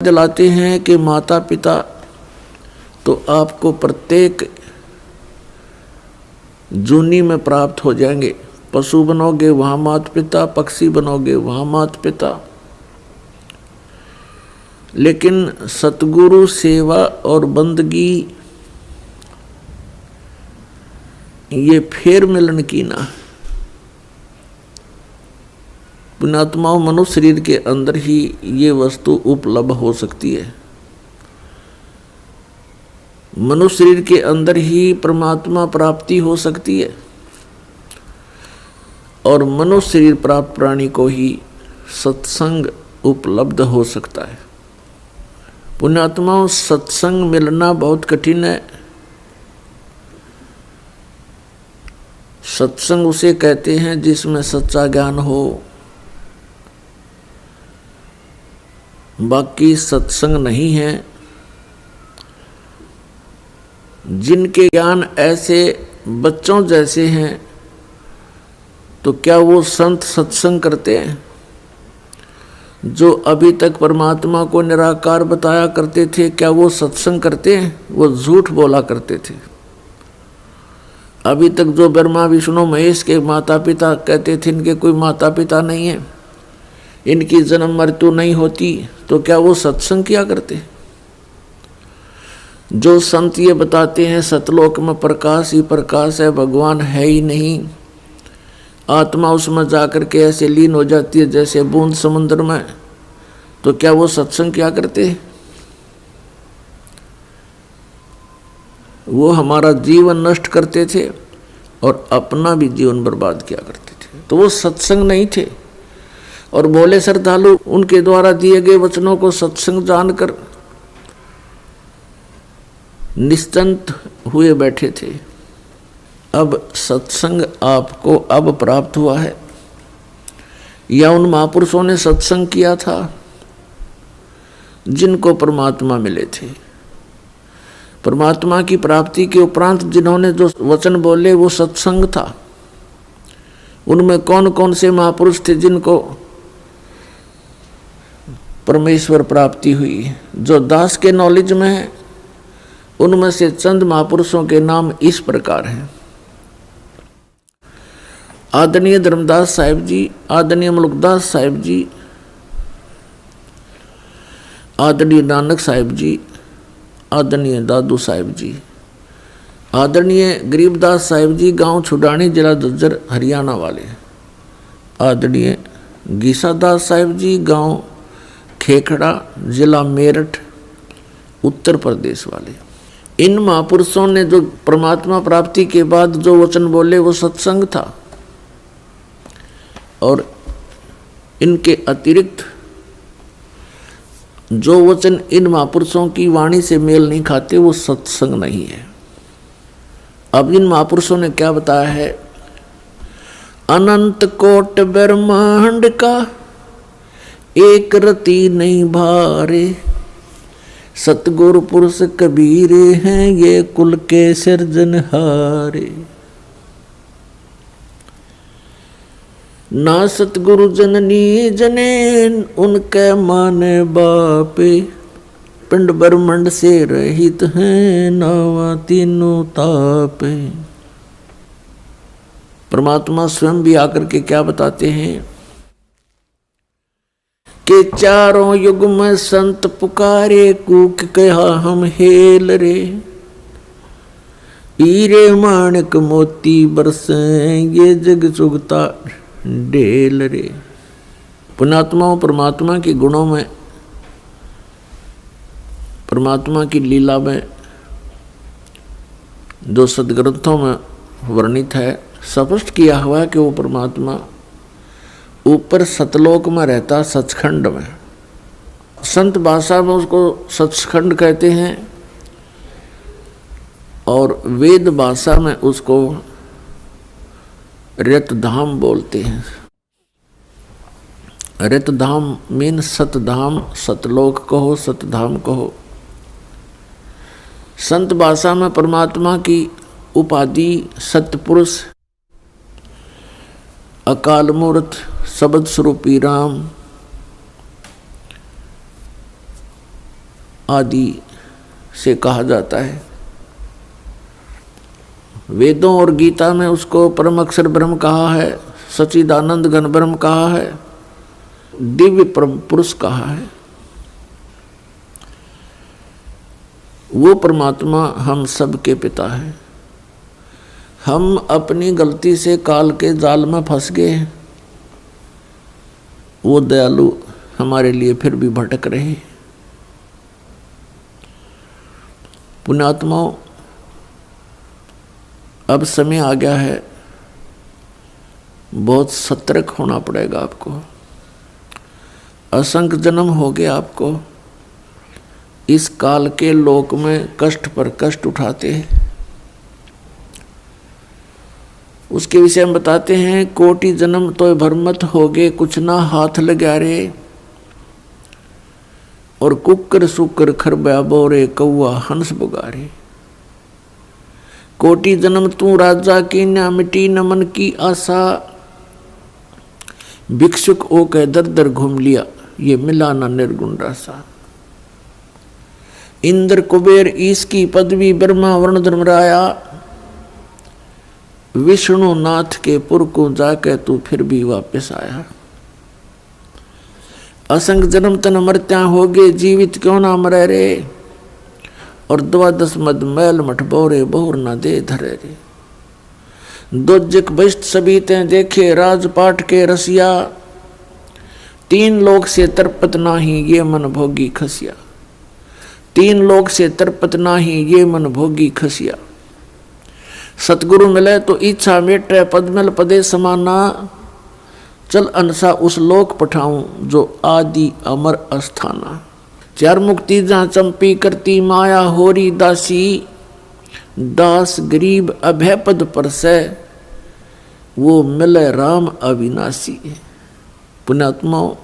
दिलाते हैं कि माता पिता तो आपको प्रत्येक जूनी में प्राप्त हो जाएंगे। पशु बनोगे वहाँ माता पिता, पक्षी बनोगे वहाँ माता पिता, लेकिन सतगुरु सेवा और बंदगी ये फेर मिलन की ना। पुण्यात्माओं, मनुष्य शरीर के अंदर ही ये वस्तु उपलब्ध हो सकती है। मनुष्य शरीर के अंदर ही परमात्मा प्राप्ति हो सकती है और मनुष्य शरीर प्राप्त प्राणी को ही सत्संग उपलब्ध हो सकता है। पुण्यात्माओं, सत्संग मिलना बहुत कठिन है। सत्संग उसे कहते हैं जिसमें सच्चा ज्ञान हो। बाकी सत्संग नहीं है। जिनके ज्ञान ऐसे बच्चों जैसे हैं तो क्या वो संत सत्संग करते हैं? जो अभी तक परमात्मा को निराकार बताया करते थे, क्या वो सत्संग करते हैं? वो झूठ बोला करते थे। अभी तक जो ब्रह्मा विष्णु महेश के माता पिता कहते थे इनके कोई माता पिता नहीं है, इनकी जन्म मृत्यु नहीं होती, तो क्या वो सत्संग किया करते? जो संत ये बताते हैं सतलोक में प्रकाश ही प्रकाश है, भगवान है ही नहीं, आत्मा उसमें जाकर के ऐसे लीन हो जाती है जैसे बूंद समुद्र में, तो क्या वो सत्संग किया करते? वो हमारा जीवन नष्ट करते थे और अपना भी जीवन बर्बाद किया करते थे, तो वो सत्संग नहीं थे। और बोले श्रद्धालु उनके द्वारा दिए गए वचनों को सत्संग जानकर निश्चिंत हुए बैठे थे। अब सत्संग आपको अब प्राप्त हुआ है या उन महापुरुषों ने सत्संग किया था जिनको परमात्मा मिले थे? परमात्मा की प्राप्ति के उपरांत जिन्होंने जो वचन बोले वो सत्संग था। उनमें कौन कौन से महापुरुष थे जिनको परमेश्वर प्राप्ति हुई? जो दास के नॉलेज में है उनमें से चंद महापुरुषों के नाम इस प्रकार हैं। आदरणीय धर्मदास साहिब जी, आदरणीय मुलुकदास साहिब जी, आदरणीय नानक साहिब जी, आदरणीय दादू साहिब जी, आदरणीय गरीबदास साहिब जी, गांव छुडानी, जिला झज्जर, हरियाणा वाले, आदरणीय गीसादास साहिब जी, गांव खेखड़ा, जिला मेरठ, उत्तर प्रदेश वाले। इन महापुरुषों ने जो परमात्मा प्राप्ति के बाद जो वचन बोले वो सत्संग था, और इनके अतिरिक्त जो वचन इन महापुरुषों की वाणी से मेल नहीं खाते वो सत्संग नहीं है। अब इन महापुरुषों ने क्या बताया है? अनंत कोट ब्रह्मांड का एक रति नहीं भारे, सतगुरु पुरुष कबीर हैं ये कुल के सिरजनहारे। ना सतगुरु जननी जने उनके माने बापे, पिंड ब्रह्मंड से रहित हैं नावा तीनों तापे। परमात्मा स्वयं भी आकर के क्या बताते हैं कि चारों युग में संत पुकारे, कूक कहा हम हेल रे, हीरे माणिक मोती बरसे ये जग चुगता डेल रे। पुण्यात्माओं, परमात्मा के गुणों में, परमात्मा की लीला में जो सदग्रंथों में वर्णित है, स्पष्ट किया हुआ है कि वो परमात्मा ऊपर सतलोक में रहता, सचखंड में। संत भाषा में उसको सचखंड कहते हैं और वेद भाषा में उसको रतधाम बोलते हैं। रतधाम मीन सतधाम, सतलोक कहो, सतधाम कहो। संत भाषा में परमात्मा की उपाधि सतपुरुष, अकाल मूर्त, शब्द स्वरूपी राम, आदि से कहा जाता है। वेदों और गीता में उसको परम अक्षर ब्रह्म कहा है, सच्चिदानंद घन ब्रह्म कहा है, दिव्य परम पुरुष कहा है। वो परमात्मा हम सब के पिता है। हम अपनी गलती से काल के जाल में फंस गए हैं। वो दयालु हमारे लिए फिर भी भटक रहे। पुण्यात्माओं, अब समय आ गया है, बहुत सतर्क होना पड़ेगा आपको। असंख्य जन्म हो गए आपको इस काल के लोक में कष्ट पर कष्ट उठाते हैं। उसके विषय में बताते हैं, कोटि जन्म तो भरमत हो गए, कुछ ना हाथ लगा रे। और कुकर सुकर खरबा बोरे, कौआ हंस बुगारे। कोटि जन्म तू राजा की, न मिटी न मन की आशा। भिक्षुक ओ के दर दर घूम लिया, ये मिला ना निर्गुण रासा। इंद्र कुबेर ईश की पदवी, ब्रह्मा वर्ण धर्मराया। विष्णु नाथ के पुर को जाके तू फिर भी वापस आया। असंग जन्म तन मरत्या हो गए, जीवित क्यों ना मरे रे। और 12 मद मैल मठ बोरे, बहुर ना दे धरे रे। दोजक बष्ट सभी ते देखे, राजपाट के रसिया। 3 लोक से तरपत नाही, ये मन भोगी खसिया। 3 लोक से तरपत नाही, ये मन भोगी खसिया। सतगुरु मिले तो इच्छा मेटे, पद्मल पदे समाना। चल अनसा उस लोक पठाऊं, जो आदि अमर अस्थाना। 4 मुक्ति जहाँ चंपी करती, माया होरी दासी। दास गरीब अभय पद पर से, वो मिले राम अविनाशी। पुण्यात्माओं,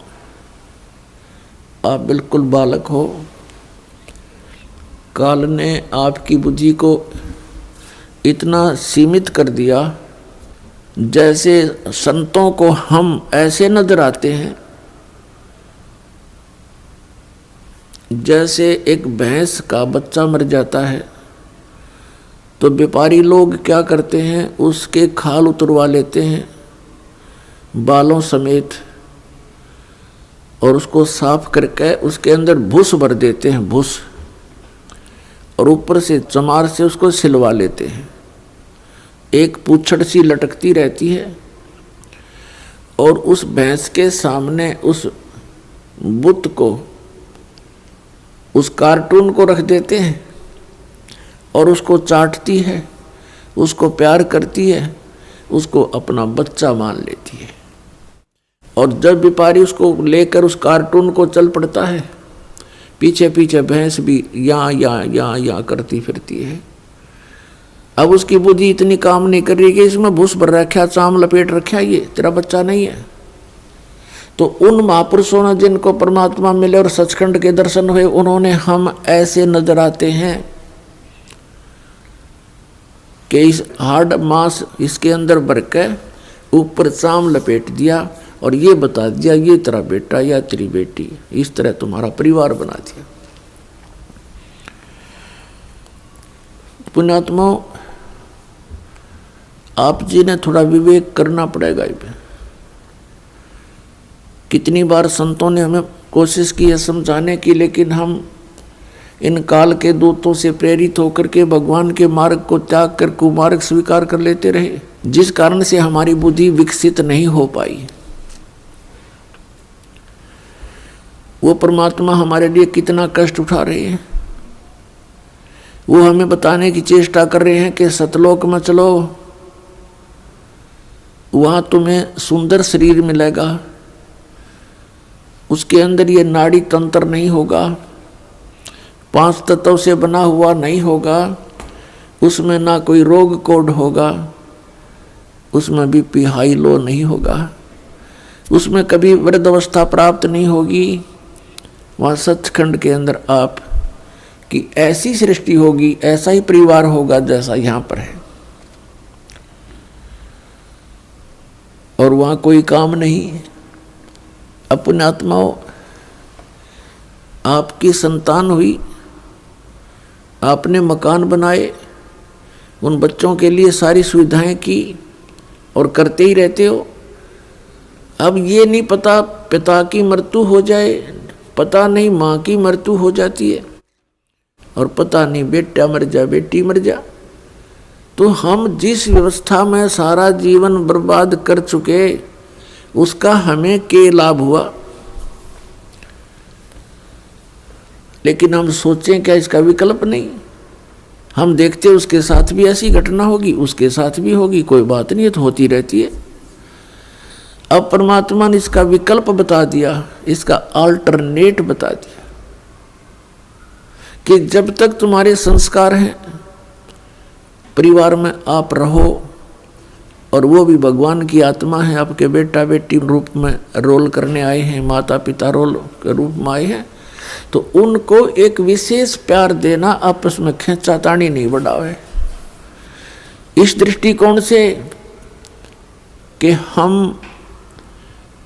आप बिल्कुल बालक हो। काल ने आपकी बुद्धि को इतना सीमित कर दिया, जैसे संतों को हम ऐसे नजर आते हैं जैसे एक भैंस का बच्चा मर जाता है तो व्यापारी लोग क्या करते हैं, उसके खाल उतरवा लेते हैं बालों समेत, और उसको साफ करके उसके अंदर भूस भर देते हैं, भूस, और ऊपर से चमार से उसको सिलवा लेते हैं। एक पूंछड़ सी लटकती रहती है, और उस भैंस के सामने उस बुत को, उस कार्टून को रख देते हैं, और उसको चाटती है, उसको प्यार करती है, उसको अपना बच्चा मान लेती है। और जब व्यापारी उसको लेकर उस कार्टून को चल पड़ता है, पीछे पीछे भैंस भी यहाँ करती फिरती है। अब उसकी बुद्धि इतनी काम नहीं कर रही कि इसमें भूस भर रखा, चाम लपेट रखा, ये तेरा बच्चा नहीं है। तो उन महापुरुषों ने जिनको परमात्मा मिले और सचखंड के दर्शन हुए, उन्होंने हम ऐसे नजर आते हैं कि इस हार्ड मांस इसके अंदर भर के ऊपर चाम लपेट दिया और ये बता दिया ये तेरा बेटा या तेरी बेटी, इस तरह तुम्हारा परिवार बना दिया। पुण्यात्माओं, आप जी ने थोड़ा विवेक करना पड़ेगा। कितनी बार संतों ने हमें कोशिश की है समझाने की, लेकिन हम इन काल के दूतों से प्रेरित होकर के भगवान के मार्ग को त्याग कर कुमार्ग स्वीकार कर लेते रहे, जिस कारण से हमारी बुद्धि विकसित नहीं हो पाई। वो परमात्मा हमारे लिए कितना कष्ट उठा रहे हैं। वो हमें बताने की चेष्टा कर रहे हैं कि सतलोक में चलो, वहां तुम्हें सुंदर शरीर मिलेगा, उसके अंदर ये नाड़ी तंत्र नहीं होगा, 5 तत्व से बना हुआ नहीं होगा, उसमें ना कोई रोग कोड होगा, उसमें बीपी हाई लो नहीं होगा, उसमें कभी वृद्ध अवस्था प्राप्त नहीं होगी। वहाँ सचखंड के अंदर आप की ऐसी सृष्टि होगी, ऐसा ही परिवार होगा जैसा यहाँ पर है, और वहाँ कोई काम नहीं। अपने आत्माओं, आपकी संतान हुई, आपने मकान बनाए, उन बच्चों के लिए सारी सुविधाएं की और करते ही रहते हो। अब ये नहीं पता पिता की मृत्यु हो जाए, पता नहीं माँ की मृत्यु हो जाती है, और पता नहीं बेटा मर जा बेटी मर जा। तो हम जिस व्यवस्था में सारा जीवन बर्बाद कर चुके, उसका हमें क्या लाभ हुआ? लेकिन हम सोचें क्या इसका विकल्प नहीं? हम देखते उसके साथ भी ऐसी घटना होगी, उसके साथ भी होगी, कोई बात नहीं है, तो होती रहती है। अब परमात्मा ने इसका विकल्प बता दिया, इसका अल्टरनेट बता दिया कि जब तक तुम्हारे संस्कार हैं, परिवार में आप रहो, और वो भी भगवान की आत्मा है, आपके बेटा बेटी रूप में रोल करने आए हैं, माता पिता रोल के रूप में आए हैं, तो उनको एक विशेष प्यार देना, आपस में खींचातानी नहीं बढ़ावे। इस दृष्टिकोण से कि हम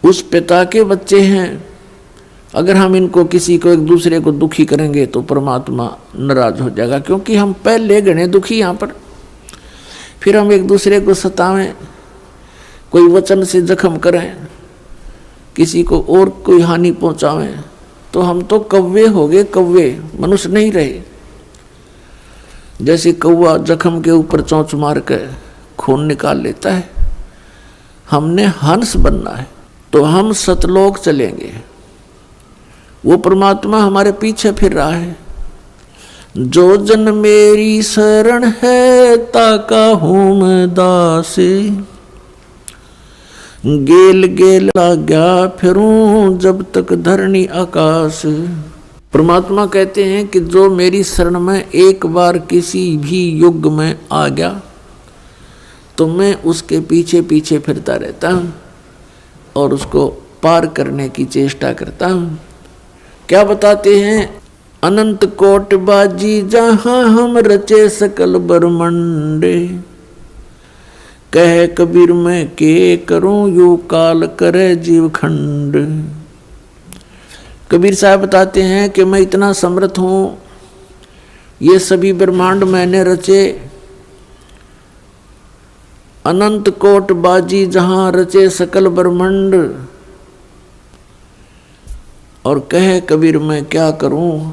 उस पिता के बच्चे हैं, अगर हम इनको किसी को एक दूसरे को दुखी करेंगे तो परमात्मा नाराज हो जाएगा, क्योंकि हम पहले गणे दुखी यहाँ पर। फिर हम एक दूसरे को सतावें, कोई वचन से जख्म करें, किसी को और कोई हानि पहुंचावें, तो हम तो कौवे हो गए, कौवे, मनुष्य नहीं रहे। जैसे कौवा जख्म के ऊपर चोंच मार के खून निकाल लेता है, हमने हंस बनना है, तो हम सतलोक चलेंगे। वो परमात्मा हमारे पीछे फिर रहा है। जो जन मेरी शरण है, ताका हूं मैं दासे, गेल गेल लाग्या फिरूं जब तक धरनी आकाश। परमात्मा कहते हैं कि जो मेरी शरण में एक बार किसी भी युग में आ गया, तो मैं उसके पीछे पीछे फिरता रहता हूँ और उसको पार करने की चेष्टा करता हूँ। क्या बताते हैं? अनंत कोट बाजी जहाँ हम रचे सकल ब्रह्मंडे, कह कबीर मैं के करूं यू काल करे जीव खंड। कबीर साहब बताते हैं कि मैं इतना समर्थ हूँ, ये सभी ब्रह्मांड मैंने रचे, अनंत कोट बाजी जहाँ रचे सकल ब्रह्मांड, और कहे कबीर मैं क्या करूं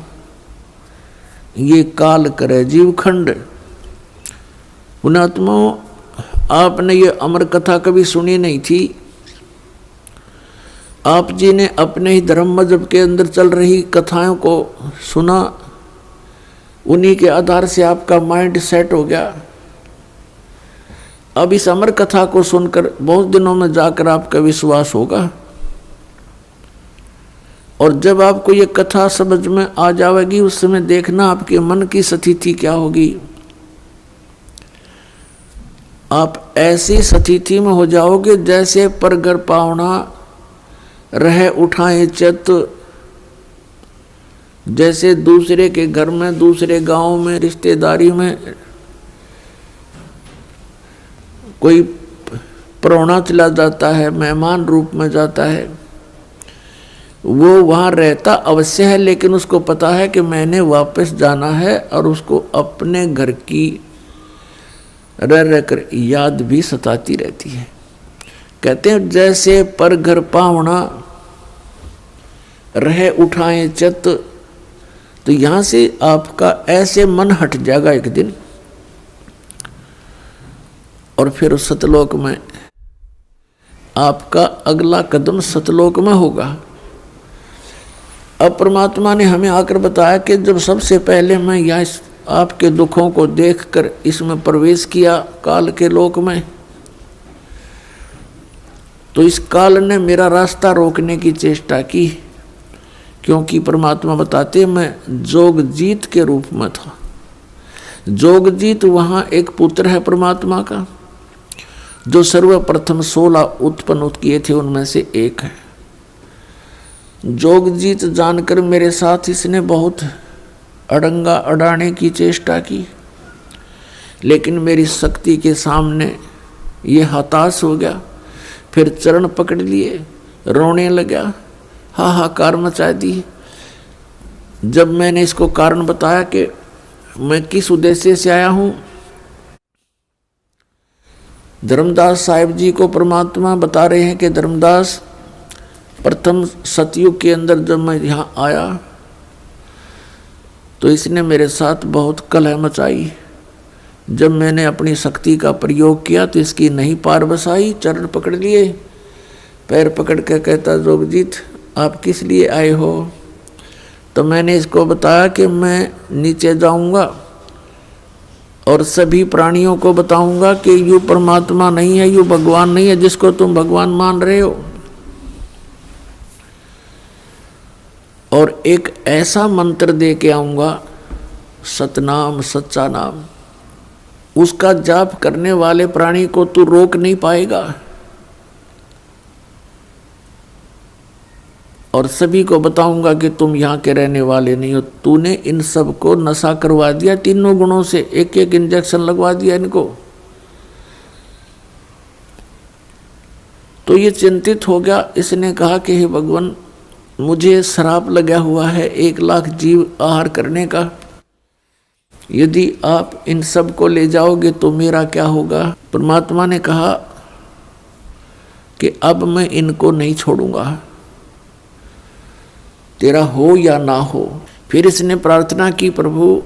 ये काल करे जीव खंड। पुणात्माओं, आपने ये अमर कथा कभी सुनी नहीं थी। आप जी ने अपने ही धर्म मजहब के अंदर चल रही कथाओं को सुना, उन्हीं के आधार से आपका माइंड सेट हो गया। अब इस अमर कथा को सुनकर बहुत दिनों में जाकर आपका विश्वास होगा, और जब आपको ये कथा समझ में आ जाएगी, उस समय देखना आपके मन की स्थिति क्या होगी। आप ऐसी स्थिति में हो जाओगे जैसे परगर पावना रह उठाए चित, जैसे दूसरे के घर में, दूसरे गांव में, रिश्तेदारी में कोई परौना चला जाता है, मेहमान रूप में जाता है, वो वहाँ रहता अवश्य है, लेकिन उसको पता है कि मैंने वापस जाना है, और उसको अपने घर की रह कर याद भी सताती रहती है। कहते हैं जैसे पर घर पावना रह उठाए चित, तो यहाँ से आपका ऐसे मन हट जाएगा एक दिन, और फिर सतलोक में आपका अगला कदम सतलोक में होगा। अब परमात्मा ने हमें आकर बताया कि जब सबसे पहले मैं यहाँ आपके दुखों को देखकर इसमें प्रवेश किया काल के लोक में, तो इस काल ने मेरा रास्ता रोकने की चेष्टा की, क्योंकि परमात्मा बताते मैं जोगजीत के रूप में था। जोगजीत वहाँ एक पुत्र है परमात्मा का, जो सर्वप्रथम 16 उत्पन्न किए थे उनमें से एक है। जोगजीत जानकर मेरे साथ इसने बहुत अड़ंगा अड़ाने की चेष्टा की, लेकिन मेरी शक्ति के सामने ये हताश हो गया। फिर चरण पकड़ लिए, रोने लगा, हाहाकार मचा दी। जब मैंने इसको कारण बताया कि मैं किस उद्देश्य से आया हूँ। धर्मदास साहिब जी को परमात्मा बता रहे हैं कि धर्मदास, प्रथम सतयुग के अंदर जब मैं यहाँ आया तो इसने मेरे साथ बहुत कलह मचाई। जब मैंने अपनी शक्ति का प्रयोग किया तो इसकी नहीं पार बसाई। चरण पकड़ लिए, पैर पकड़ के कहता, जोगजीत आप किस लिए आए हो। तो मैंने इसको बताया कि मैं नीचे जाऊंगा और सभी प्राणियों को बताऊंगा कि यू परमात्मा नहीं है, यू भगवान नहीं है जिसको तुम भगवान मान रहे हो। और एक ऐसा मंत्र दे के आऊंगा, सतनाम, सच्चा नाम, उसका जाप करने वाले प्राणी को तू रोक नहीं पाएगा। और सभी को बताऊंगा कि तुम यहाँ के रहने वाले नहीं हो, तूने इन सब को नशा करवा दिया, तीनों गुणों से एक एक इंजेक्शन लगवा दिया इनको। तो ये चिंतित हो गया। इसने कहा कि हे भगवान, मुझे श्राप लगा हुआ है 1 लाख जीव आहार करने का, यदि आप इन सब को ले जाओगे तो मेरा क्या होगा। परमात्मा ने कहा कि अब मैं इनको नहीं छोड़ूंगा, तेरा हो या ना हो। फिर इसने प्रार्थना की, प्रभु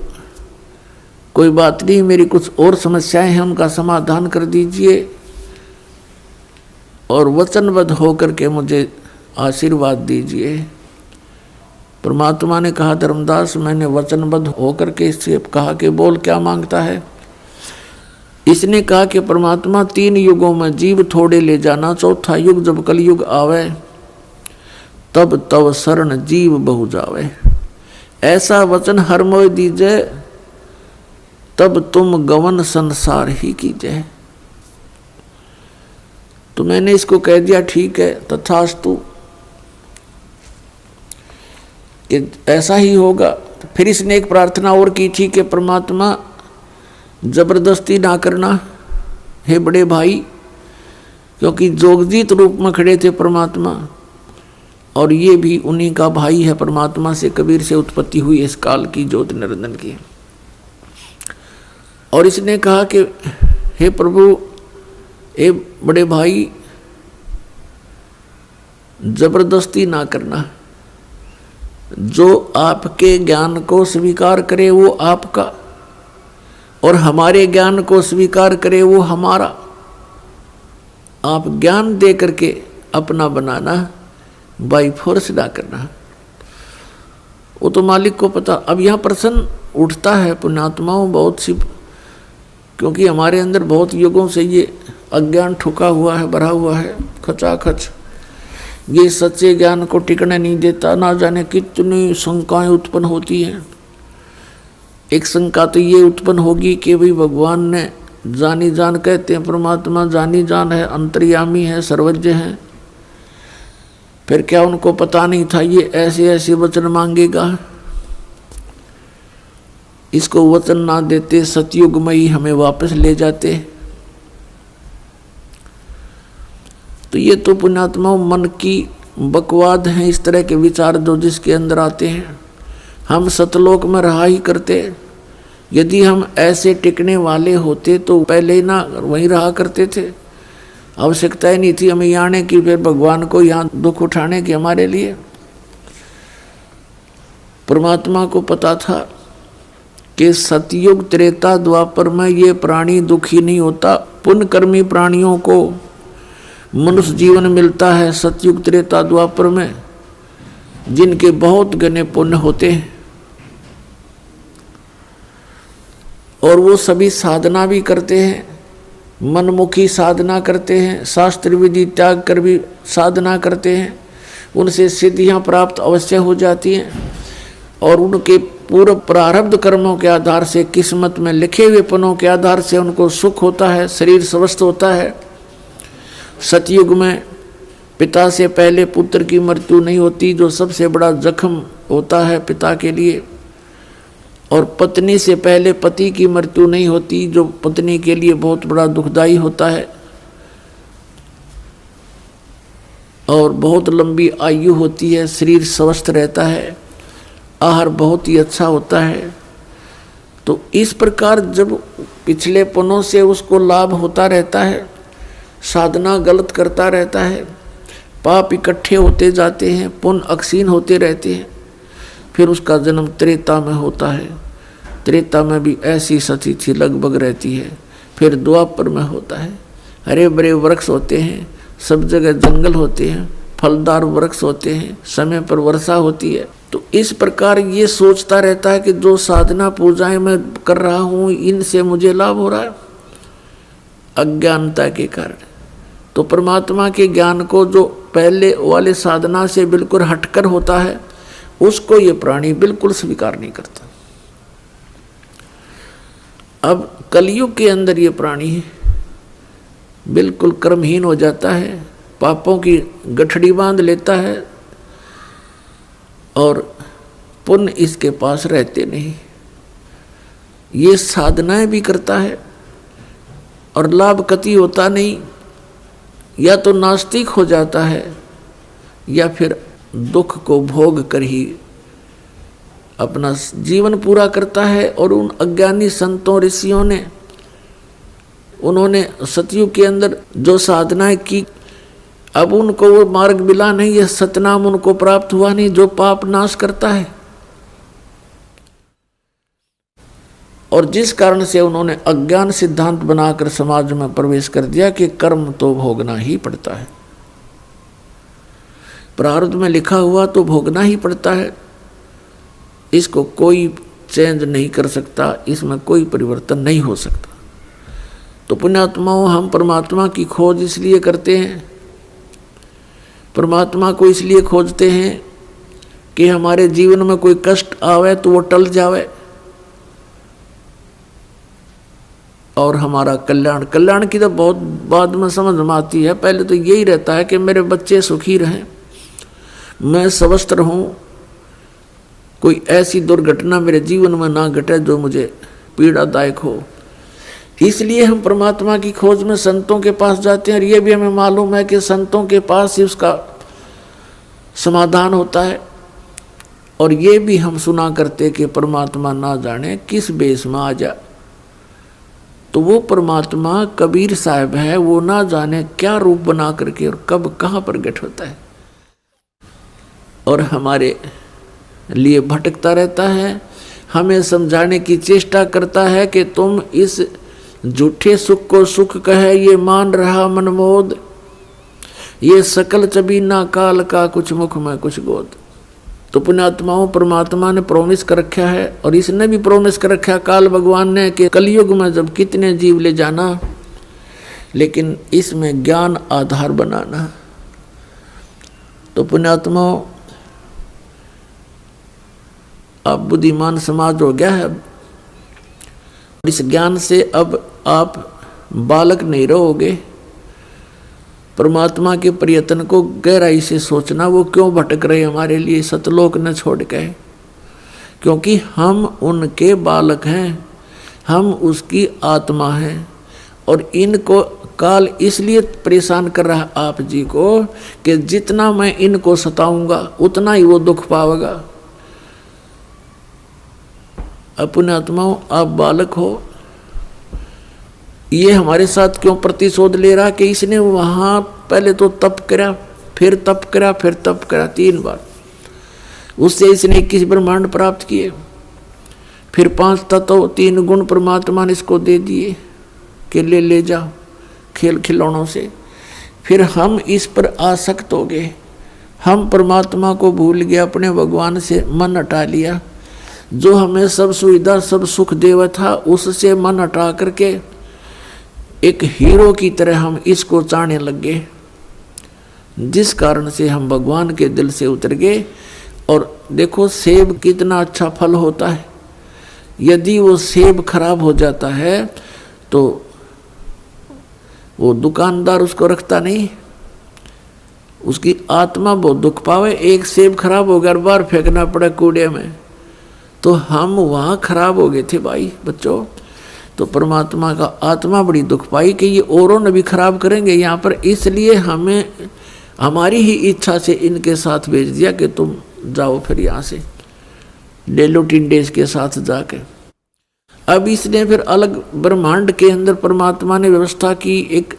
कोई बात नहीं, मेरी कुछ और समस्याएं हैं, उनका समाधान कर दीजिए और वचनबद्ध होकर के मुझे आशीर्वाद दीजिए। परमात्मा ने कहा, धर्मदास मैंने वचनबद्ध होकर के इससे कहा कि बोल क्या मांगता है। इसने कहा कि परमात्मा 3 युगों में जीव थोड़े ले जाना, चौथा युग जब कलयुग आवे तब तव शरण जीव बहु जावे। ऐसा वचन हर मोय दीजिए, तब तुम गवन संसार ही कीजिए। तो मैंने इसको कह दिया ठीक है, तथास्तु, कि ऐसा ही होगा। फिर इसने एक प्रार्थना और की थी कि परमात्मा जबरदस्ती ना करना हे बड़े भाई, क्योंकि जोगजीत रूप में खड़े थे परमात्मा और ये भी उन्हीं का भाई है। परमात्मा से, कबीर से उत्पत्ति हुई इस काल की ज्योति निरंजन की। और इसने कहा कि हे प्रभु, हे बड़े भाई, जबरदस्ती ना करना, जो आपके ज्ञान को स्वीकार करे वो आपका और हमारे ज्ञान को स्वीकार करे वो हमारा। आप ज्ञान दे करके अपना बनाना, बाई फोर्स ना करना, वो तो मालिक को पता। अब यहाँ प्रश्न उठता है पुण्यात्माओं बहुत सी, क्योंकि हमारे अंदर बहुत युगों से ये अज्ञान ठुका हुआ है, भरा हुआ है खचाखच। ये सच्चे ज्ञान को टिकने नहीं देता, ना जाने कितनी शंकाएं उत्पन्न होती हैं। एक शंका तो ये उत्पन्न होगी कि भाई भगवान ने जानी जान, कहते हैं परमात्मा जानी जान है, अंतर्यामी है, सर्वज्ञ है, फिर क्या उनको पता नहीं था ये ऐसे ऐसे वचन मांगेगा। इसको वचन ना देते सतयुग में ही हमें वापस ले जाते। तो ये तो पुण्यात्मा मन की बकवाद हैं, इस तरह के विचार जो जिसके अंदर आते हैं। हम सतलोक में रहा ही करते। यदि हम ऐसे टिकने वाले होते तो पहले ही ना वहीं रहा करते थे। आवश्यकता ही नहीं थी हमें यहाँ आने की, फिर भगवान को यहाँ दुख उठाने की हमारे लिए। परमात्मा को पता था कि सतयुग त्रेता द्वापर में ये प्राणी दुखी नहीं होता। पुण्यकर्मी प्राणियों को मनुष्य जीवन मिलता है सतयुग त्रेता द्वापर में, जिनके बहुत घने पुण्य होते हैं और वो सभी साधना भी करते हैं, मनमुखी साधना करते हैं, शास्त्र विधि त्याग कर भी साधना करते हैं। उनसे सिद्धियां प्राप्त अवश्य हो जाती हैं और उनके पूर्व प्रारब्ध कर्मों के आधार से, किस्मत में लिखे हुए पनों के आधार से उनको सुख होता है, शरीर स्वस्थ होता है। सतयुग में पिता से पहले पुत्र की मृत्यु नहीं होती, जो सबसे बड़ा जख्म होता है पिता के लिए। और पत्नी से पहले पति की मृत्यु नहीं होती, जो पत्नी के लिए बहुत बड़ा दुखदाई होता है। और बहुत लंबी आयु होती है, शरीर स्वस्थ रहता है, आहार बहुत ही अच्छा होता है। तो इस प्रकार जब पिछले पुनों से उसको लाभ होता रहता है, साधना गलत करता रहता है, पाप इकट्ठे होते जाते हैं, पुण्य अक्षीण होते रहते हैं, फिर उसका जन्म त्रेता में होता है। त्रेता में भी ऐसी सती थी लगभग रहती है। फिर द्वापर में होता है, हरे भरे वृक्ष होते हैं, सब जगह जंगल होते हैं, फलदार वृक्ष होते हैं, समय पर वर्षा होती है। तो इस प्रकार ये सोचता रहता है कि जो साधना पूजाएं मैं कर रहा हूँ इनसे मुझे लाभ हो रहा है, अज्ञानता के कारण। तो परमात्मा के ज्ञान को जो पहले वाले साधना से बिल्कुल हटकर होता है उसको ये प्राणी बिल्कुल स्वीकार नहीं करता। अब कलयुग के अंदर ये प्राणी बिल्कुल कर्महीन हो जाता है, पापों की गठड़ी बांध लेता है और पुण्य इसके पास रहते नहीं। ये साधनाएं भी करता है और लाभ कति होता नहीं, या तो नास्तिक हो जाता है या फिर दुख को भोग कर ही अपना जीवन पूरा करता है। और उन अज्ञानी संतों ऋषियों ने, उन्होंने सतयुग के अंदर जो साधनाएं की, अब उनको वो मार्ग मिला नहीं, यह सतनाम उनको प्राप्त हुआ नहीं जो पाप नाश करता है। और जिस कारण से उन्होंने अज्ञान सिद्धांत बनाकर समाज में प्रवेश कर दिया कि कर्म तो भोगना ही पड़ता है, प्रारब्ध में लिखा हुआ तो भोगना ही पड़ता है, इसको कोई चेंज नहीं कर सकता, इसमें कोई परिवर्तन नहीं हो सकता। तो पुण्यात्माओं, हम परमात्मा की खोज इसलिए करते हैं, परमात्मा को इसलिए खोजते हैं कि हमारे जीवन में कोई कष्ट आवे तो वो टल जावे और हमारा कल्याण। कल्याण की तो बहुत बाद में समझ में आती है, पहले तो यही रहता है कि मेरे बच्चे सुखी रहें, मैं स्वस्थ रहूं, कोई ऐसी दुर्घटना मेरे जीवन में ना घटे जो मुझे पीड़ादायक हो। इसलिए हम परमात्मा की खोज में संतों के पास जाते हैं और ये भी हमें मालूम है कि संतों के पास ही उसका समाधान होता है। और ये भी हम सुना करते कि परमात्मा ना जाने किस बेस में आ जा, तो वो परमात्मा कबीर साहब है, वो ना जाने क्या रूप बना करके और कब कहाँ प्रकट होता है और हमारे लिए भटकता रहता है, हमें समझाने की चेष्टा करता है कि तुम इस झूठे सुख को सुख कहे ये मान रहा मनमोद, ये सकल चबीना काल का कुछ मुख में कुछ गोद। तो पुण्यात्माओं, परमात्मा ने प्रोमिस कर रखा है और इसने भी प्रोमिस कर रखा है काल भगवान ने कि कलयुग में जब कितने जीव ले जाना, लेकिन इसमें ज्ञान आधार बनाना। तो पुण्यात्माओं, अब बुद्धिमान समाज हो गया है, इस ज्ञान से अब आप बालक नहीं रहोगे। परमात्मा के प्रयत्न को गहराई से सोचना, वो क्यों भटक रहे हमारे लिए सतलोक न छोड़ के, क्योंकि हम उनके बालक हैं, हम उसकी आत्मा हैं। और इनको काल इसलिए परेशान कर रहा आप जी को कि जितना मैं इनको सताऊंगा उतना ही वो दुख पावेगा। अपने आत्माओं, आप बालक हो, ये हमारे साथ क्यों प्रतिशोध ले रहा कि इसने वहाँ पहले तो तप करा, फिर तप करा, फिर तप करा, 3 बार, उससे इसने 21 ब्रह्मांड प्राप्त किए, फिर 5 तत्व 3 गुण परमात्मा ने इसको दे दिए कि ले जाओ खेल खिलौनों से। फिर हम इस पर आसक्त हो गए, हम परमात्मा को भूल गए, अपने भगवान से मन हटा लिया, जो हमें सब सुविधा सब सुख देवा था उससे मन हटा करके एक हीरो की तरह हम इसको चाहने लग गए, जिस कारण से हम भगवान के दिल से उतर गए। और देखो सेब कितना अच्छा फल होता है, यदि वो सेब खराब हो जाता है तो वो दुकानदार उसको रखता नहीं, उसकी आत्मा बहुत दुख पावे। एक सेब खराब हो गया, बार फेंकना पड़ा कूड़े में, तो हम वहाँ खराब हो गए थे भाई बच्चों। तो परमात्मा का आत्मा बड़ी दुख पाई कि ये औरों ने भी खराब करेंगे यहाँ पर, इसलिए हमें हमारी ही इच्छा से इनके साथ भेज दिया कि तुम जाओ फिर यहाँ से डेलो टिंडेज के साथ जाके। अब इसने फिर अलग ब्रह्मांड के अंदर परमात्मा ने व्यवस्था की, एक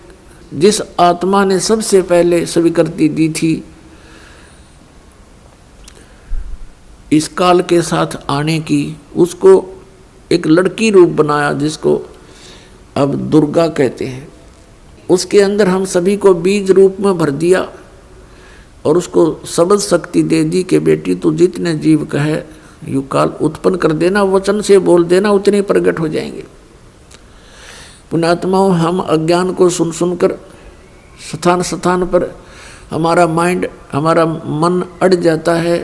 जिस आत्मा ने सबसे पहले स्वीकृति दी थी इस काल के साथ आने की, उसको एक लड़की रूप बनाया जिसको अब दुर्गा कहते हैं। उसके अंदर हम सभी को बीज रूप में भर दिया और उसको शब्द शक्ति दे दी कि बेटी तू जितने जीव कहे यू काल उत्पन्न कर देना, वचन से बोल देना, उतने प्रकट हो जाएंगे। पुण्यात्माओं, हम अज्ञान को सुन सुनकर स्थान स्थान पर हमारा माइंड, हमारा मन अड़ जाता है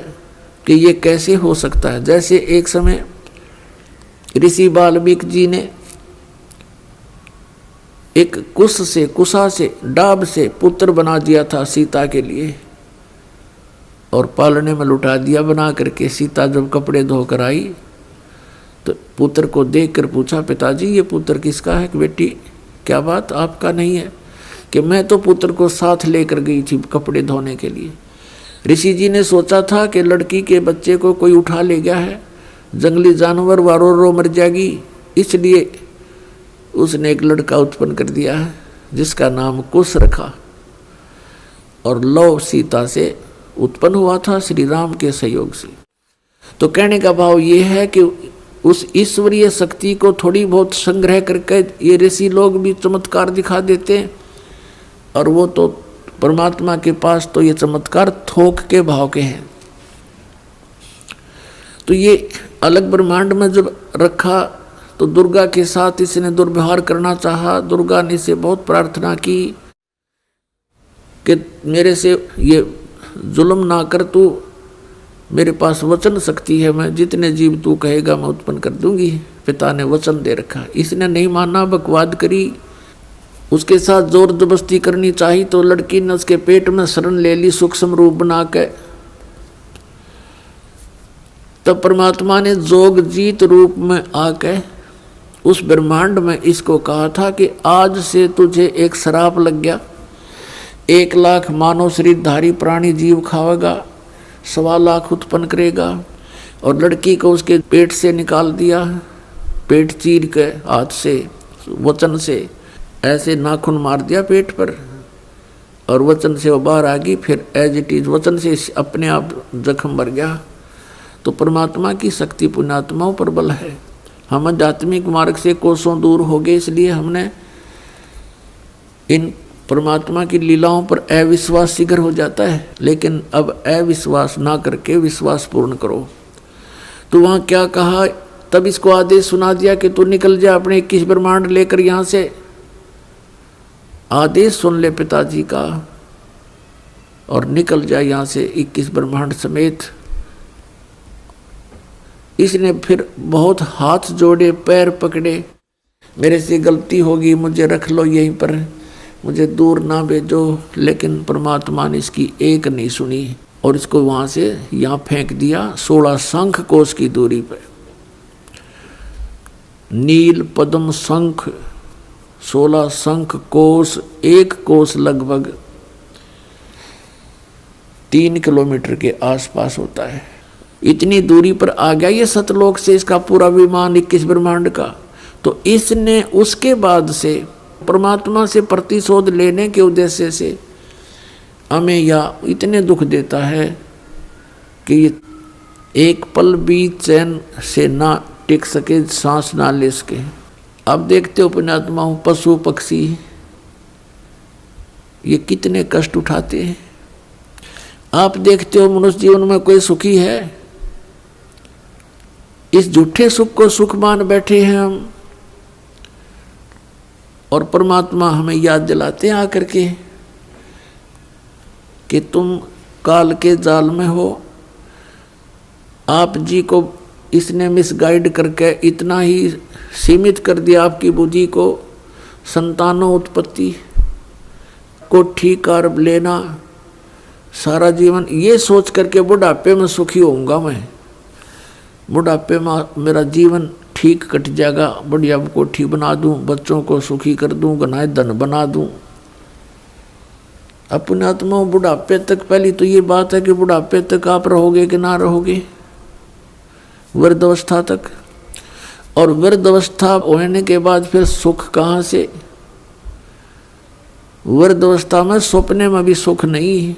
कि ये कैसे हो सकता है। जैसे एक समय ऋषि वाल्मीकि जी ने एक कुशा से डाब से पुत्र बना दिया था सीता के लिए और पालने में लुटा दिया बना करके। सीता जब कपड़े धोकर आई तो पुत्र को देखकर पूछा, पिताजी ये पुत्र किसका है? कि बेटी क्या बात, आपका नहीं है? कि मैं तो पुत्र को साथ लेकर गई थी कपड़े धोने के लिए। ऋषि जी ने सोचा था कि लड़की के बच्चे को कोई उठा ले गया है, जंगली जानवर वारो रो मर जाएगी, इसलिए उसने एक लड़का उत्पन्न कर दिया है जिसका नाम कुश रखा और लव सीता से उत्पन्न हुआ था श्री राम के सहयोग से। तो कहने का भाव ये है कि उस ईश्वरीय शक्ति को थोड़ी बहुत संग्रह करके ये ऋषि लोग भी चमत्कार दिखा देते हैं, और वो तो परमात्मा के पास तो ये चमत्कार थोक के भाव के हैं। तो ये अलग ब्रह्मांड में जब रखा तो दुर्गा के साथ इसने दुर्व्यवहार करना चाहा। दुर्गा ने इसे बहुत प्रार्थना की कि मेरे से ये जुल्म ना कर, तू मेरे पास वचन शक्ति है, मैं जितने जीव तू कहेगा मैं उत्पन्न कर दूंगी। पिता ने वचन दे रखा, इसने नहीं माना, बकवाद करी, उसके साथ जोर जबरदस्ती करनी चाहिए तो लड़की ने उसके पेट में शरण ले ली सूक्ष्म रूप बना के। तब परमात्मा ने जोग जीत रूप में आके उस ब्रह्मांड में इसको कहा था कि आज से तुझे एक श्राप लग गया, 1 लाख मानव शरीरधारी प्राणी जीव खावेगा, 1.25 लाख उत्पन्न करेगा। और लड़की को उसके पेट से निकाल दिया, पेट चीर के हाथ से वचन से ऐसे नाखून मार दिया पेट पर और वचन से वो बाहर आ गई। फिर एज इट इज वचन से अपने आप जख्म भर गया। तो परमात्मा की शक्ति पुण्यात्माओं पर बल है। हम आध्यात्मिक मार्ग से कोसों दूर हो गए, इसलिए हमने इन परमात्मा की लीलाओं पर अविश्वास शीघ्र हो जाता है। लेकिन अब अविश्वास ना करके विश्वास पूर्ण करो। तो वहाँ क्या कहा, तब इसको आदेश सुना दिया कि तू निकल जा अपने 21 ब्रह्मांड लेकर यहाँ से। आदेश सुन ले पिताजी का और निकल जा यहाँ से 21 ब्रह्मांड समेत। इसने फिर बहुत हाथ जोड़े, पैर पकड़े, मेरे से गलती होगी, मुझे रख लो यहीं पर, मुझे दूर ना भेजो। लेकिन परमात्मा ने इसकी एक नहीं सुनी और इसको वहाँ से यहाँ फेंक दिया 16 शंख कोश की दूरी पर। नील पद्म शंख 16 शंख कोश, 1 कोश लगभग 3 किलोमीटर के आसपास होता है। इतनी दूरी पर आ गया ये सतलोक से इसका पूरा विमान 21 ब्रह्मांड का। तो इसने उसके बाद से परमात्मा से प्रतिशोध लेने के उद्देश्य से हमें या इतने दुख देता है कि एक पल भी चैन से ना टिक सके, सांस ना ले सके। अब देखते हो पुण्यात्माओं, पशु पक्षी ये कितने कष्ट उठाते हैं। आप देखते हो मनुष्य जीवन में कोई सुखी है? इस झूठे सुख को सुख मान बैठे हैं हम, और परमात्मा हमें याद दिलाते हैं आकर के कि तुम काल के जाल में हो। आप जी को इसने मिसगाइड करके इतना ही सीमित कर दिया आपकी बुद्धि को, संतानों उत्पत्ति, कोठी कार लेना, सारा जीवन ये सोच करके बुढ़ापे में सुखी होऊंगा मैं, बुढ़ापे में मेरा जीवन ठीक कट जाएगा, बढ़िया कोठी बना दूं, बच्चों को सुखी कर दूं, गनाए धन बना दूं। अपने आत्मा बुढ़ापे तक, पहली तो ये बात है कि बुढ़ापे तक आप रहोगे कि ना रहोगे, वृद्धावस्था तक। और वृद्ध अवस्था होने के बाद फिर सुख कहाँ से? वृद्ध अवस्था में सपने में भी सुख नहीं है।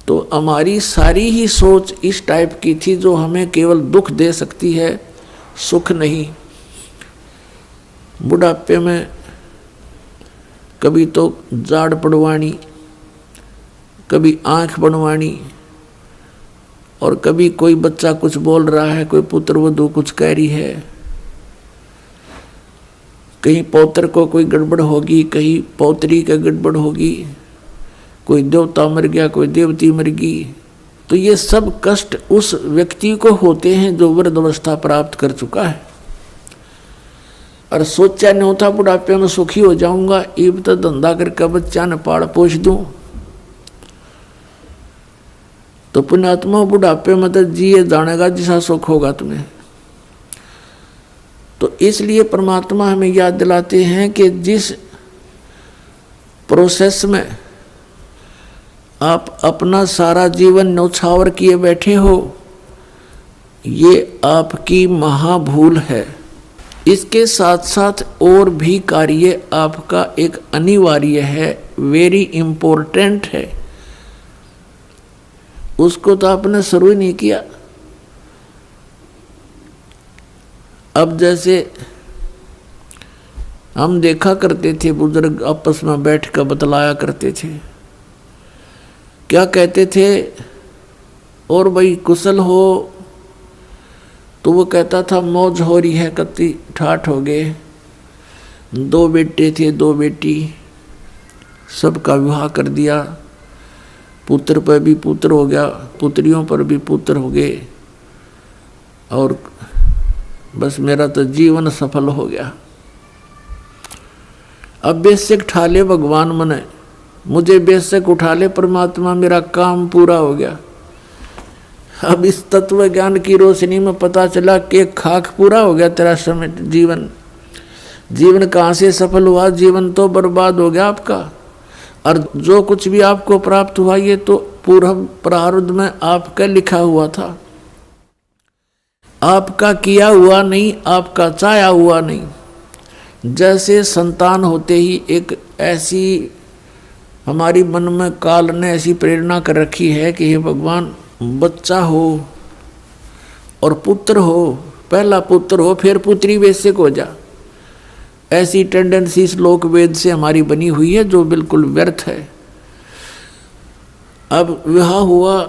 तो हमारी सारी ही सोच इस टाइप की थी जो हमें केवल दुख दे सकती है, सुख नहीं। बुढ़ापे में कभी तो जाड़ पड़वानी, कभी आंख बनवानी, और कभी कोई बच्चा कुछ बोल रहा है, कोई पुत्र वधू कुछ कह रही है, कहीं पौत्र को कोई गड़बड़ होगी, कहीं पौत्री का गड़बड़ होगी, कोई देवता मर गया, कोई देवती मर गई। तो ये सब कष्ट उस व्यक्ति को होते हैं जो वृद्ध अवस्था प्राप्त कर चुका है। और सोचा नहीं होता बुढ़ापे में सुखी हो जाऊंगा, इब तो धंधा करके बच्चा ने पाल पोष दूं। तो पुण्यात्मा बुढ़ापे में तो जिए जानेगा जिसा सुख होगा तुम्हें। तो इसलिए परमात्मा हमें याद दिलाते हैं कि जिस प्रोसेस में आप अपना सारा जीवन न्यौछावर किए बैठे हो, ये आपकी महाभूल है। इसके साथ साथ और भी कार्य आपका एक अनिवार्य है, वेरी इम्पोर्टेंट है। उसको तो आपने शुरू ही नहीं किया। अब जैसे हम देखा करते थे, बुजुर्ग आपस में बैठ कर बतलाया करते थे, क्या कहते थे, और भाई कुशल हो? तो वो कहता था मौज हो रही है, कत्ती ठाठ हो गए, 2 बेटे थे 2 बेटी, सबका विवाह कर दिया, पुत्र पर भी पुत्र हो गया, पुत्रियों पर भी पुत्र हो गए, और बस मेरा तो जीवन सफल हो गया। अब बेशक उठा ले भगवान मने, मुझे बेशक उठा ले परमात्मा, मेरा काम पूरा हो गया। अब इस तत्व ज्ञान की रोशनी में पता चला कि खाक पूरा हो गया तेरा समय, जीवन कहाँ से सफल हुआ? जीवन तो बर्बाद हो गया आपका। और जो कुछ भी आपको प्राप्त हुआ ये तो पूर्व प्रारब्ध में आपका लिखा हुआ था, आपका किया हुआ नहीं, आपका चाहा हुआ नहीं। जैसे संतान होते ही एक ऐसी हमारी मन में काल ने ऐसी प्रेरणा कर रखी है कि हे भगवान बच्चा हो और पुत्र हो, पहला पुत्र हो फिर पुत्री बेशक हो जा। ऐसी टेंडेंसी श्लोक वेद से हमारी बनी हुई है जो बिल्कुल व्यर्थ है। अब विवाह हुआ,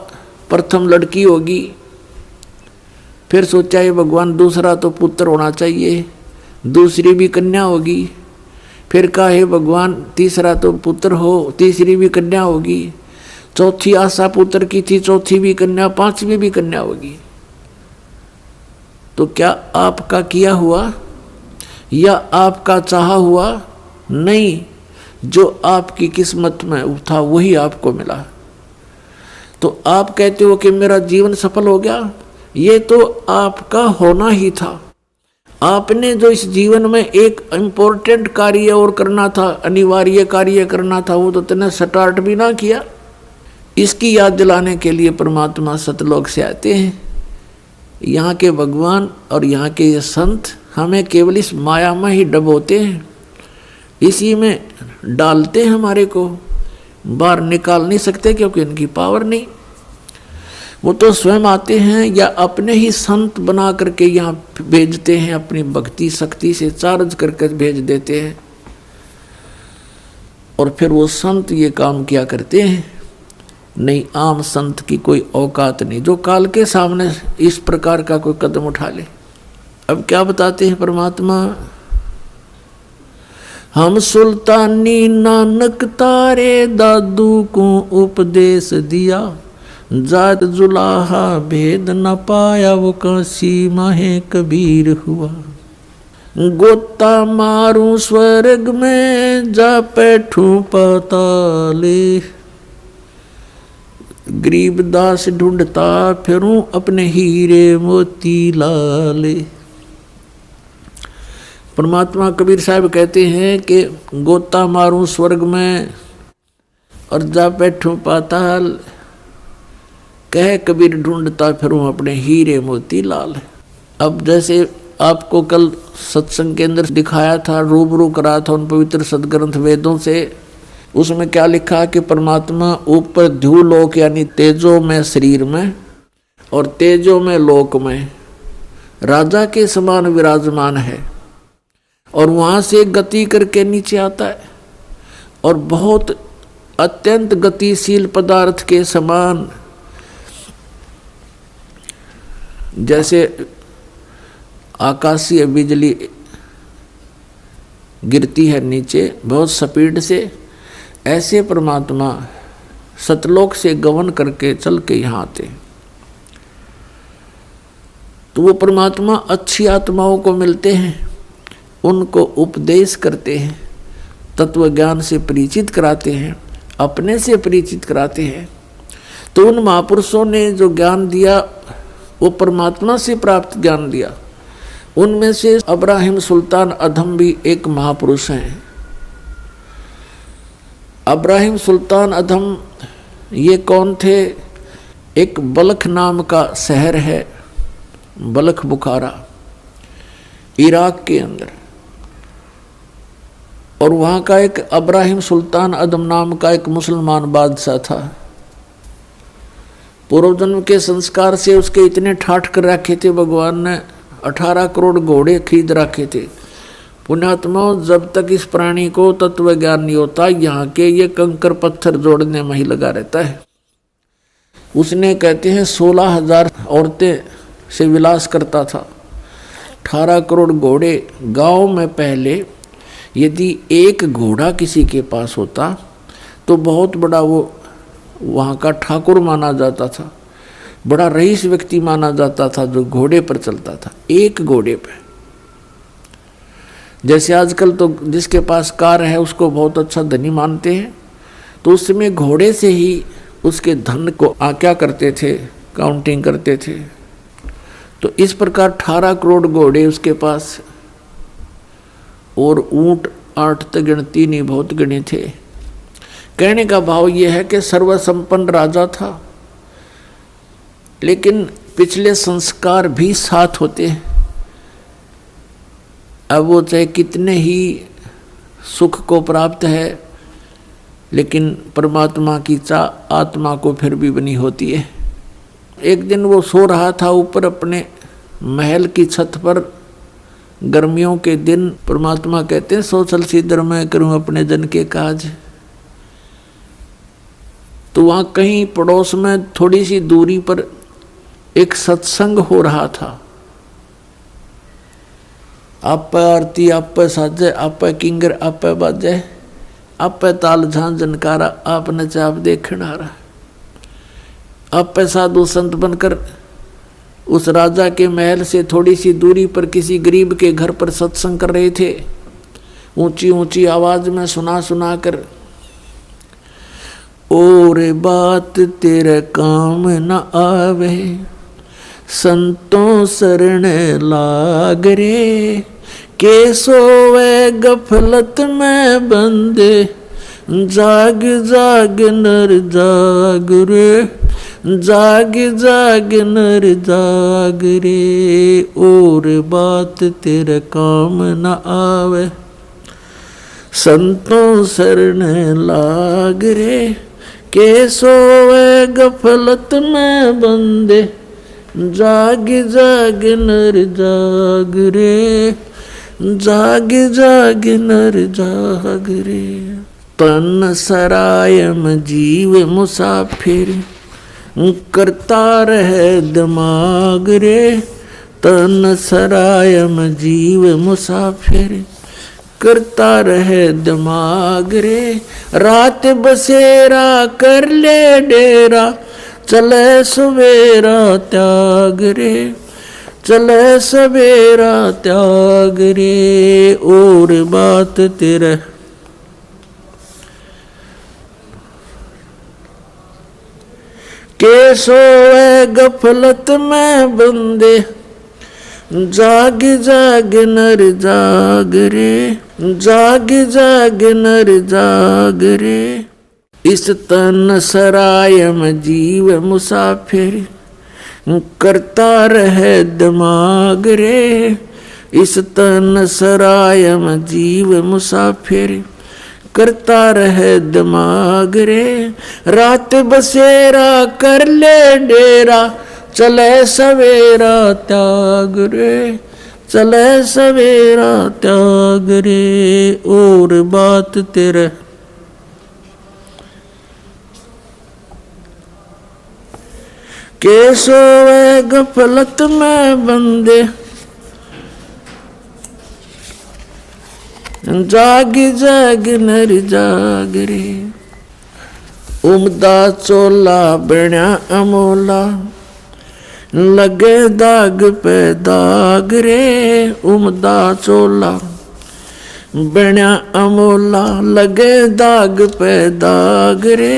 प्रथम लड़की होगी, फिर सोचा ये भगवान दूसरा तो पुत्र होना चाहिए, दूसरी भी कन्या होगी, फिर कहा हे भगवान तीसरा तो पुत्र हो, तीसरी भी कन्या होगी, चौथी आशा पुत्र की थी, चौथी भी कन्या, पांचवी भी कन्या होगी। तो क्या आपका किया हुआ या आपका चाहा हुआ? नहीं, जो आपकी किस्मत में था वही आपको मिला। तो आप कहते हो कि मेरा जीवन सफल हो गया, ये तो आपका होना ही था। आपने जो इस जीवन में एक इम्पोर्टेंट कार्य और करना था, अनिवार्य कार्य करना था, वो तो तुमने स्टार्ट भी ना किया। इसकी याद दिलाने के लिए परमात्मा सतलोक से आते हैं। यहाँ के भगवान और यहाँ के ये संत हमें केवल इस माया में ही डबोते हैं, इसी में डालते हैं, हमारे को बाहर निकाल नहीं सकते क्योंकि इनकी पावर नहीं। वो तो स्वयं आते हैं या अपने ही संत बना करके यहाँ भेजते हैं, अपनी भक्ति शक्ति से चार्ज करके भेज देते हैं, और फिर वो संत ये काम किया करते हैं। नहीं, आम संत की कोई औकात नहीं जो काल के सामने इस प्रकार का कोई कदम उठा ले। अब क्या बताते हैं परमात्मा, हम सुल्तानी नानक तारे दादू को उपदेश दिया, जात जुलाहा भेद न पाया वो काशी माहे कबीर हुआ। गोता मारू स्वर्ग में जा बैठूं पाताले, गरीबदास ढूंढता फिरूं अपने हीरे मोती लाले। परमात्मा कबीर साहब कहते हैं कि गोता मारूं स्वर्ग में और जा बैठूं पाताल, कह कबीर ढूंढता फिरूं अपने हीरे मोती लाल। अब जैसे आपको कल सत्संग के अंदर दिखाया था, रूबरू करा था उन पवित्र सदग्रंथ वेदों से। उसमें क्या लिखा कि परमात्मा ऊपर ध्युलोक यानी तेजो में शरीर में और तेजो में लोक में राजा के समान विराजमान है, और वहां से गति करके नीचे आता है और बहुत अत्यंत गतिशील पदार्थ के समान, जैसे आकाशीय बिजली गिरती है नीचे बहुत स्पीड से, ऐसे परमात्मा सतलोक से गमन करके चल के यहाँ आते। तो वो परमात्मा अच्छी आत्माओं को मिलते हैं, उनको उपदेश करते हैं, तत्व ज्ञान से परिचित कराते हैं, अपने से परिचित कराते हैं। तो उन महापुरुषों ने जो ज्ञान दिया वो परमात्मा से प्राप्त ज्ञान दिया। उनमें से अब्राहिम सुल्तान अधम भी एक महापुरुष हैं। अब्राहिम सुल्तान अधम ये कौन थे? एक बल्ख नाम का शहर है, बल्ख बुखारा, इराक के अंदर, और वहाँ का एक अब्राहिम सुल्तान अदम नाम का एक मुसलमान बादशाह था। पूर्व जन्म के संस्कार से उसके इतने ठाठ कर रखे थे, भगवान ने 18 करोड़ घोड़े खरीद रखे थे। पुण्यात्माओं, जब तक इस प्राणी को तत्व ज्ञान नहीं होता, यहाँ के ये कंकर पत्थर जोड़ने में ही लगा रहता है। उसने कहते हैं 16,000 औरतें से विलास करता था, 18 करोड़ घोड़े। गांव में पहले यदि एक घोड़ा किसी के पास होता तो बहुत बड़ा वो वहाँ का ठाकुर माना जाता था, बड़ा रईस व्यक्ति माना जाता था जो घोड़े पर चलता था, एक घोड़े पे। जैसे आजकल तो जिसके पास कार है उसको बहुत अच्छा धनी मानते हैं, तो उस समय घोड़े से ही उसके धन को क्या करते थे, काउंटिंग करते थे। तो इस प्रकार 18 करोड़ घोड़े उसके पास, और ऊंट 8 तक गिनती नहीं, बहुत गिने थे। कहने का भाव यह है कि सर्वसंपन्न राजा था, लेकिन पिछले संस्कार भी साथ होते हैं। अब वो चाहे कितने ही सुख को प्राप्त है, लेकिन परमात्मा की चाह आत्मा को फिर भी बनी होती है। एक दिन वो सो रहा था ऊपर अपने महल की छत पर, गर्मियों के दिन। परमात्मा कहते हैं सोचल सीधर मैं करूं अपने जन के काज। तो वहां कहीं पड़ोस में थोड़ी सी दूरी पर एक सत्संग हो रहा था। आप आरती, आप साजे, आप किंगर, आप बाजे, आप ताल झां जनकारा, आप नचाप देखण आ रहा। आप साधु संत बनकर उस राजा के महल से थोड़ी सी दूरी पर किसी गरीब के घर पर सत्संग कर रहे थे, ऊंची ऊंची आवाज में सुना सुना कर। और बात तेरे काम न आवे, संतों शरण लाग रे, के सोवे गफलत में बंदे, जाग जाग नर जाग रे, जाग जाग नर जाग रे। और बात तेरे काम न आवे, संतों शरण लाग रे, के सोवे गफलत में बंदे, जाग जाग नर जाग रे, जाग जाग नर जाग रे। तन सरायम जीव मुसाफिर, करता रहे दिमाग रे। तन सरायम जीव मुसाफिर, करता रहे दिमाग रे। रात बसेरा कर ले डेरा, चले सवेरा त्याग रे, चले सवेरा त्याग रे। और बात तेरे के सोए गफलत में बंदे, जाग जाग नर जाग रे, जाग जाग नर जाग रे। इस तन सरायम जीव मुसाफिर, करता रहे दिमाग रे। इस तन सराय में जीव मुसाफिर करता रहे दिमाग रे। रात बसेरा कर ले डेरा चले सवेरा त्याग रे, चले सवेरा त्याग रे। और बात तेरे के सोए गफलत में बंदे जाग जाग नर जाग रे। उमदा चोला बण्या अमोला लगे दाग पे दाग रे। उमदा चोला बण्या अमोला लगे दाग पे दाग रे।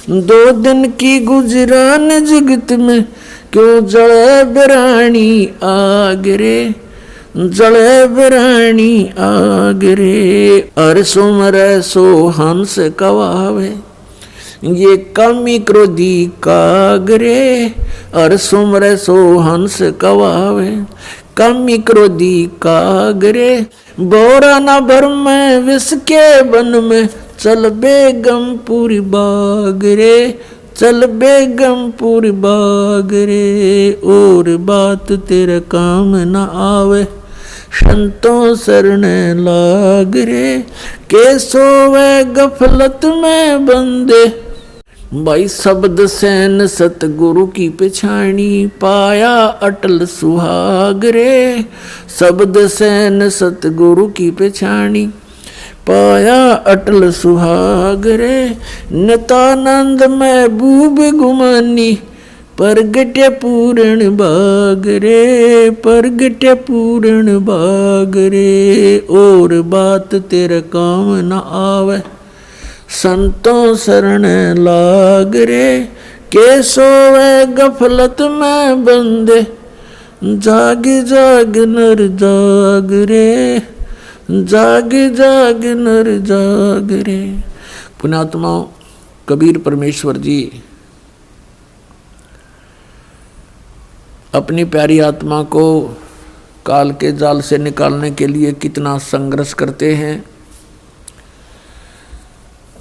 2 दिन की गुजरान जगत में क्यों जले बिरानी आग रे, जले बिरानी आग रे। अर सुमरे सो हंस कवावे ये कमी क्रोधी कागरे। अर सुमरे सो हंस कवावे कमी क्रोधी कागरे। बोरा न भर में विष के बन में चल बेगमपुरी बाग रे, चल बेगमपुरी बाग रे। और बात तेरे काम न आवे संतों शरण लाग रे। के सोवे गफलत में बंदे भाई शब्द सैन सतगुरु की पिछाणी पाया अटल सुहाग रे। शब्द सैन सतगुरु की पिछाणी पाया अटल सुहाग रे। नितानंद महबूब गुमानी परगटे पूर्ण बाग रे, परगटे पूर्ण बाग रे। और बात तेरे काम न आवे संतों शरण लाग रे। के सोवे गफलत में बंदे जाग जाग नर जाग रे, जाग जाग नर जाग रे। पुण्यात्मा कबीर परमेश्वर जी अपनी प्यारी आत्मा को काल के जाल से निकालने के लिए कितना संघर्ष करते हैं।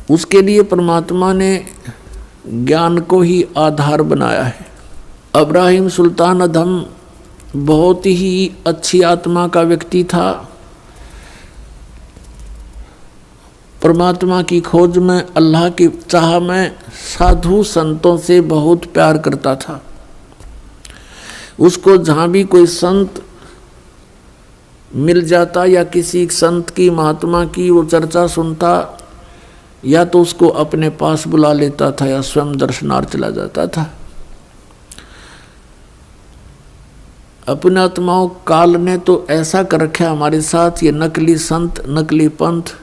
उसके लिए परमात्मा ने ज्ञान को ही आधार बनाया है। इब्राहिम सुल्तान अधम बहुत ही अच्छी आत्मा का व्यक्ति था। परमात्मा की खोज में, अल्लाह की चाह में साधु संतों से बहुत प्यार करता था। उसको जहाँ भी कोई संत मिल जाता या किसी संत की महात्मा की वो चर्चा सुनता, या तो उसको अपने पास बुला लेता था या स्वयं दर्शनार्थ चला जाता था। अपने आत्माओं काल ने तो ऐसा कर रखा हमारे साथ, ये नकली संत, नकली पंथ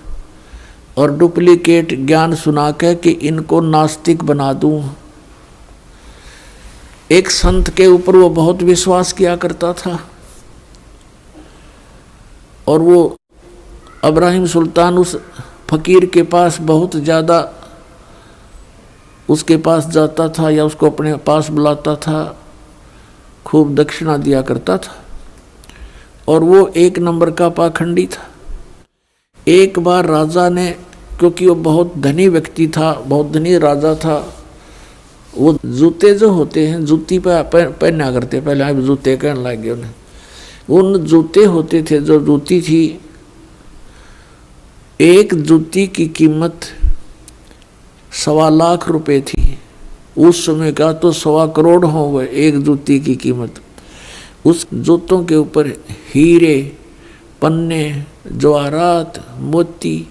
और डुप्लीकेट ज्ञान सुना के कि इनको नास्तिक बना दूं। एक संत के ऊपर वो बहुत विश्वास किया करता था और वो इब्राहिम सुल्तान उस फकीर के पास बहुत ज़्यादा उसके पास जाता था या उसको अपने पास बुलाता था, खूब दक्षिणा दिया करता था। और वो 1 नंबर का पाखंडी था। एक बार राजा ने, क्योंकि वो बहुत धनी व्यक्ति था, बहुत धनी राजा था, वो जूते जो होते हैं जूती पे पहना करते, पहले आप जूते कहने लग गए उन्हें। उन जूते होते थे, जो जूती थी, एक जूती की कीमत 1.25 लाख रुपए थी। उस समय का तो 1.25 करोड़ हो गए एक जूती की कीमत। उस जूतों के ऊपर हीरे, पन्ने, जवाहरात, मोती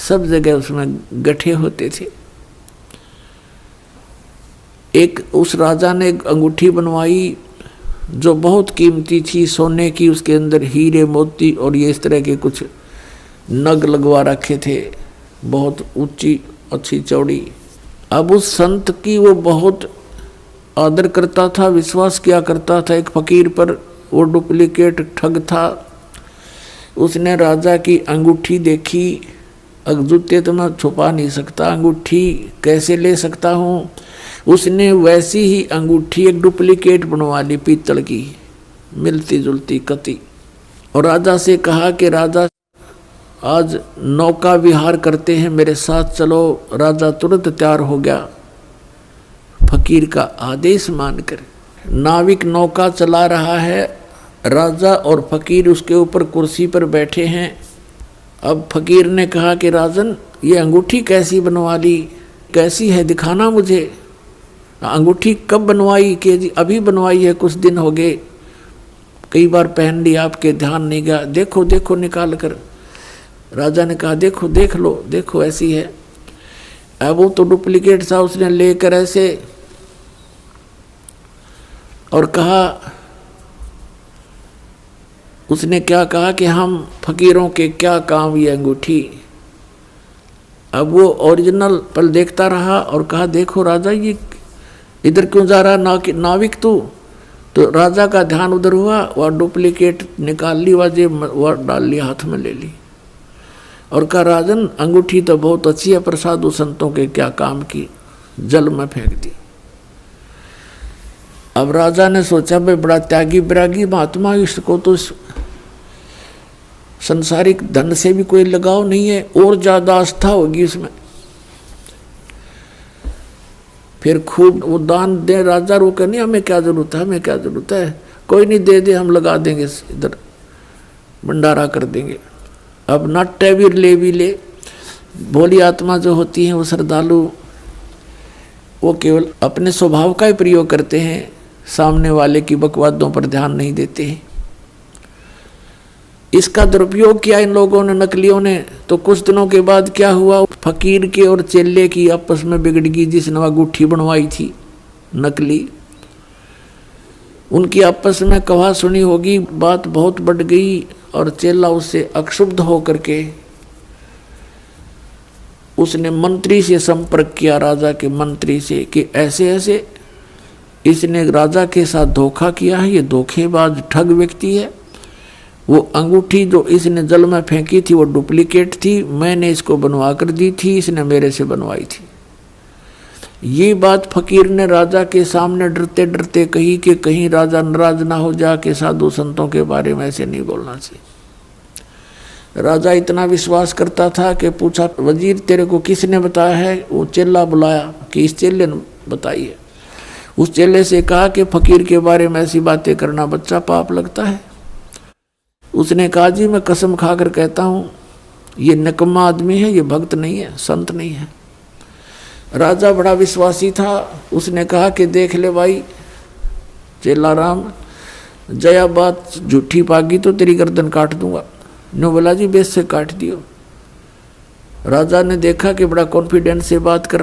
सब जगह उसमें गठे होते थे। एक उस राजा ने एक अंगूठी बनवाई जो बहुत कीमती थी, सोने की, उसके अंदर हीरे, मोती और ये इस तरह के कुछ नग लगवा रखे थे, बहुत ऊंची, अच्छी, चौड़ी। अब उस संत की वो बहुत आदर करता था, विश्वास किया करता था एक फकीर पर। वो डुप्लीकेट ठग था। उसने राजा की अंगूठी देखी। जूते तो मैं छुपा नहीं सकता, अंगूठी कैसे ले सकता हूँ। उसने वैसी ही अंगूठी एक डुप्लीकेट बनवा ली, पीतल की, मिलती जुलती कती। और राजा से कहा कि राजा आज नौका विहार करते हैं, मेरे साथ चलो। राजा तुरंत तैयार हो गया फकीर का आदेश मानकर। नाविक नौका चला रहा है, राजा और फकीर उसके ऊपर कुर्सी पर बैठे हैं। अब फकीर ने कहा कि राजन, ये अंगूठी कैसी बनवा ली, कैसी है, दिखाना मुझे। अंगूठी कब बनवाई? कि जी अभी बनवाई है, कुछ दिन हो गए, कई बार पहन ली, आपके ध्यान नहीं गया, देखो देखो निकाल कर। राजा ने कहा देखो देख लो, देखो ऐसी है। अब वो तो डुप्लीकेट था, उसने लेकर ऐसे और कहा, उसने क्या कहा कि हम फकीरों के क्या काम ये अंगूठी। अब वो ओरिजिनल पल देखता रहा और कहा देखो राजा, ये इधर क्यों जा रहा नाविक तू? तो राजा का ध्यान उधर हुआ, वह डुप्लीकेट निकाल ली, वह डाल ली, हाथ में ले ली और कहा राजन, अंगूठी तो बहुत अच्छी है पर साधु संतों के क्या काम की, जल में फेंक दी। अब राजा ने सोचा भाई बड़ा त्यागी विरागी महात्मा, इसको तो संसारिक धन से भी कोई लगाव नहीं है, और ज्यादा आस्था होगी इसमें। फिर खूब वो दान दे। राजा रोके नहीं, हमें क्या जरूरत है, हमें क्या जरूरत है, कोई नहीं, दे दे, हम लगा देंगे, इधर भंडारा कर देंगे। अब नाट्य भी ले भोली आत्मा जो होती है वो श्रद्धालु, वो केवल अपने स्वभाव का ही प्रयोग करते हैं, सामने वाले की बकवादों पर ध्यान नहीं देते हैं। इसका दुरुपयोग किया इन लोगों ने, नकलियों ने। तो कुछ दिनों के बाद क्या हुआ, फकीर के और चेले की आपस में बिगड़ गई, जिसने वह अंगूठी बनवाई थी नकली, उनकी आपस में कहा सुनी होगी, बात बहुत बढ़ गई और चेला उससे अक्षुब्ध होकर के उसने मंत्री से संपर्क किया, राजा के मंत्री से, कि ऐसे ऐसे इसने राजा के साथ धोखा किया है, ये धोखेबाज ठग व्यक्ति है। वो अंगूठी जो इसने जल में फेंकी थी वो डुप्लीकेट थी, मैंने इसको बनवा कर दी थी, इसने मेरे से बनवाई थी। ये बात फकीर ने राजा के सामने डरते डरते कही कि कहीं राजा नाराज ना हो जा के साधु संतों के बारे में ऐसे नहीं बोलना चाहिए। राजा इतना विश्वास करता था कि पूछा, वजीर तेरे को किसने बताया है? वो चेला बुलाया कि इस चेले ने बताई है। उस चेले से कहा कि फकीर के बारे में ऐसी बातें करना बच्चा पाप लगता है। उसने कहा जी मैं कसम खाकर कहता हूँ ये निकम्मा आदमी है, ये भक्त नहीं है, संत नहीं है। राजा बड़ा विश्वासी था, उसने कहा कि देख ले भाई चेला राम, जया बात झूठी पागी तो तेरी गर्दन काट दूंगा। नो बोला जी बेस से काट दियो। राजा ने देखा कि बड़ा कॉन्फिडेंस से बात कर रहा